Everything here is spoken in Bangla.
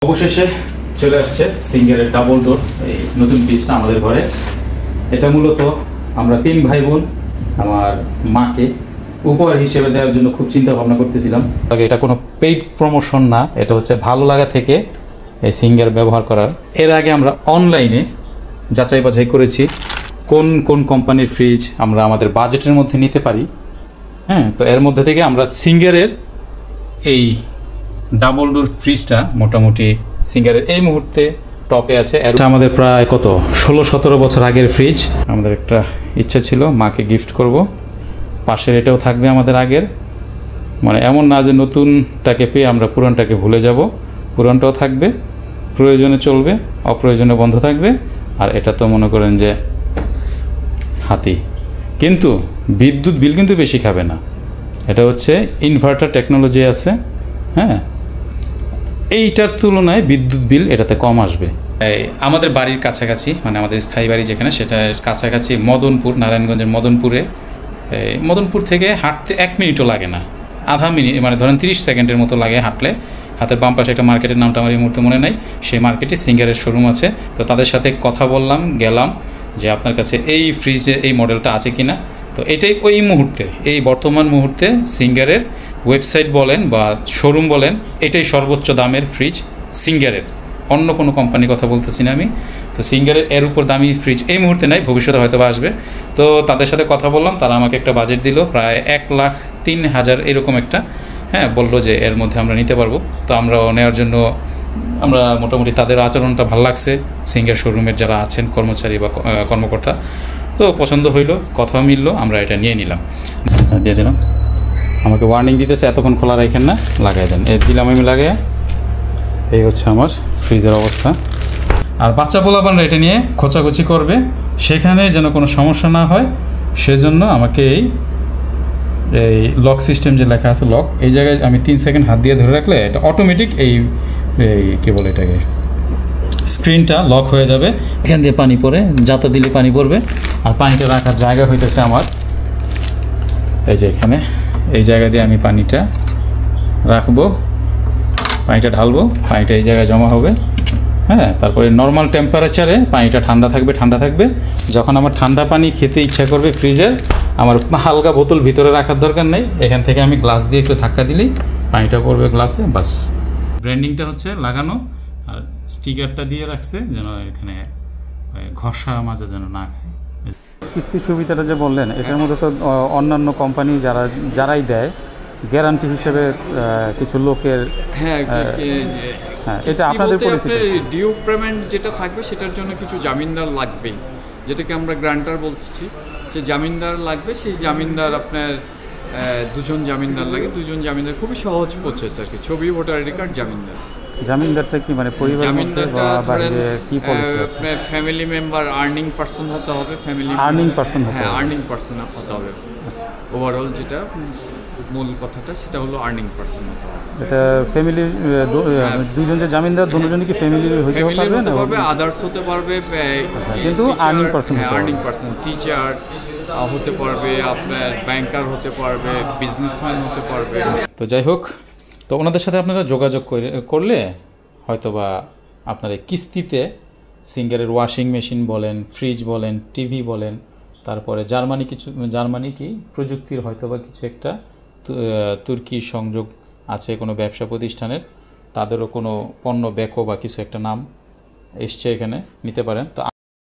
অবশেষে চলে আসছে সিঙ্গারের ডাবল ডোর এই নতুন পিসটা আমাদের ঘরে। এটা মূলত আমরা 3 ভাই বোন আমার মাকে উপহার হিসেবে দেওয়ার জন্য খুব চিন্তা ভাবনা করতেছিলাম। এটা কোনো পেইড প্রমোশন না, এটা হচ্ছে ভালো লাগা থেকে এই সিঙ্গার ব্যবহার করার। এর আগে আমরা অনলাইনে যাচাই বাছাই করেছি কোন কোন কোম্পানির ফ্রিজ আমরা আমাদের বাজেটের মধ্যে নিতে পারি। হ্যাঁ, তো এর মধ্যে থেকে আমরা সিঙ্গারের এই ডাবল ডোর ফ্রিজটা মোটামুটি সিঙ্গারের এই মুহূর্তে টপে আছে। আমাদের প্রায় 16-17 বছর আগের ফ্রিজ। আমাদের একটা ইচ্ছা ছিল মাকে গিফট করব। পাশের এটাও থাকবে আমাদের আগের, মানে এমন না যে নতুনটাকে পেয়ে আমরা পুরানটাকে ভুলে যাব। পুরানটাও থাকবে, প্রয়োজনে চলবে, অপ্রয়োজনে বন্ধ থাকবে। আর এটা তো মনে করেন যে হাতি, কিন্তু বিদ্যুৎ বিল কিন্তু বেশি খাবে না। এটা হচ্ছে ইনভার্টার টেকনোলজি আছে। হ্যাঁ, এইটার তুলনায় বিদ্যুৎ বিল এটাতে কম আসবে। আমাদের বাড়ির কাছাকাছি, মানে আমাদের স্থায়ী বাড়ি যেখানে, সেটার কাছাকাছি মদনপুর, নারায়ণগঞ্জের মদনপুর থেকে হাঁটতে 1 মিনিটও লাগে না, আধা মিনিট, মানে ধরেন 30 সেকেন্ডের মতো লাগে হাঁটলে। হাতের বাম পাশে একটা মার্কেটের নামটা আমার এই মুহূর্তে মনে নাই, সেই মার্কেটে সিঙ্গারের শোরুম আছে। তো তাদের সাথে কথা বললাম, গেলাম যে আপনার কাছে এই ফ্রিজে এই মডেলটা আছে কি না। তো এটাই ওই মুহূর্তে, এই বর্তমান মুহূর্তে সিঙ্গারের ওয়েবসাইট বলেন বা শোরুম বলেন, এটাই সর্বোচ্চ দামের ফ্রিজ সিঙ্গারের। অন্য কোনো কোম্পানির কথা বলতেছি না আমি। তো সিঙ্গারের এর উপর দামি ফ্রিজ এই মুহূর্তে নাই, ভবিষ্যতে হয়তো আসবে। তো তাদের সাথে কথা বললাম, তারা আমাকে একটা বাজেট দিল প্রায় 1,03,000 এরকম একটা। হ্যাঁ, বললো যে এর মধ্যে আমরা নিতে পারবো। তো আমরাও নেওয়ার জন্য আমরা মোটামুটি, তাদের আচরণটা ভালো লাগছে, সিঙ্গার শোরুমের যারা আছেন কর্মচারী বা কর্মকর্তা। তো পছন্দ হইলো, কথাও মিললো, আমরা এটা নিয়ে নিলাম, দিয়ে দিলাম। আমাকে ওয়ার্নিং দিতেছে এতক্ষণ খোলা রাখেন না, লাগাই দেন। এই দিলাম আমি লাগাই। এই হচ্ছে আমার ফ্রিজের অবস্থা। আর বাচ্চা পোলাপানরা এটা নিয়ে খোঁচাখুচি করবে, সেখানে যেন কোনো সমস্যা না হয় সেজন্য আমাকে এই লক সিস্টেম যে লেখা আছে লক, এই জায়গায় আমি 3 সেকেন্ড হাত দিয়ে ধরে রাখলে এটা অটোমেটিক এই কী বলে এটাকে, স্ক্রিনটা লক হয়ে যাবে। এখান দিয়ে পানি পড়ে, যাতা দিলে পানি পড়বে। আর পানিটা রাখার জায়গা হইতেছে আমার এই যে এখানে, এই জায়গা দিয়ে আমি পানিটা রাখবো, পানিটা ঢালবো, পানিটা এই জায়গায় জমা হবে। হ্যাঁ, তারপরে নর্মাল টেম্পারেচারে পানিটা ঠান্ডা থাকবে। যখন আমার ঠান্ডা পানি খেতে ইচ্ছা করবে ফ্রিজের, আমার হালকা বোতল ভিতরে রাখার দরকার নেই, এখান থেকে আমি গ্লাস দিয়ে একটু ধাক্কা দিলেই পানিটা পড়বে গ্লাসে, বাস। ব্র্যান্ডিংটা হচ্ছে লাগানো, আর স্টিকারটা দিয়ে রাখছে যেন এখানে ঘষা মাজা যেন না খায়। কিস্তির সুবিধাটা যে বললেন, এটার মধ্যে তো অন্যান্য কোম্পানি যারাই দেয় গ্যারান্টি হিসেবে কিছু লোকের, হ্যাঁ এটা আপনাদের পরিচিত ডিউ পেমেন্ট যেটা থাকবে সেটার জন্য কিছু জামিনদার লাগবেই, যেটাকে আমরা গ্রান্টার বলছি। সে জামিনদার লাগবে, সেই জামিনদার আপনার 2 জন জামিনদার লাগে। 2 জন জামিনদার খুবই সহজ প্রসেস আর কি, ছবি, ভোটার আইডি কার্ড, জামিনদার। জামিনদারটা কি মানে পরিবার, জামিনদারটা ধরেন আপনার ফ্যামিলি মেম্বার, আর্নিং পারসন হতে হবে। আর্নিং পারসন, হ্যাঁ, আর্নিং পারসন হতে হবে। ওভারঅল যেটা মূল কথাটা সেটা হলো আর্নিং পারসন হতে হবে। এটা ফ্যামিলি, 2 জন যে জামিনদার, দুজনই কি ফ্যামিলি হতে পারবে? আদার্স হতে পারবে, কিন্তু earning person, earning person, teacher হতে পারবে, আপনার ব্যাংকার হতে পারবে, বিজনেসম্যান হতে পারবে। তো যাই হোক, তো ওনাদের সাথে আপনারা যোগাযোগ করলে হয়তো বা আপনার কিস্তিতে সিঙ্গারের ওয়াশিং মেশিন বলেন, ফ্রিজ বলেন, টিভি বলেন, তারপরে জার্মানি কি প্রযুক্তির হয়তো বা কিছু একটা তুর্কি সংযোগ আছে কোনো ব্যবসা প্রতিষ্ঠানের, তাদেরও কোনো পণ্য ব্যাকো বা কিছু একটা নাম এসছে, এখানে নিতে পারেন। তো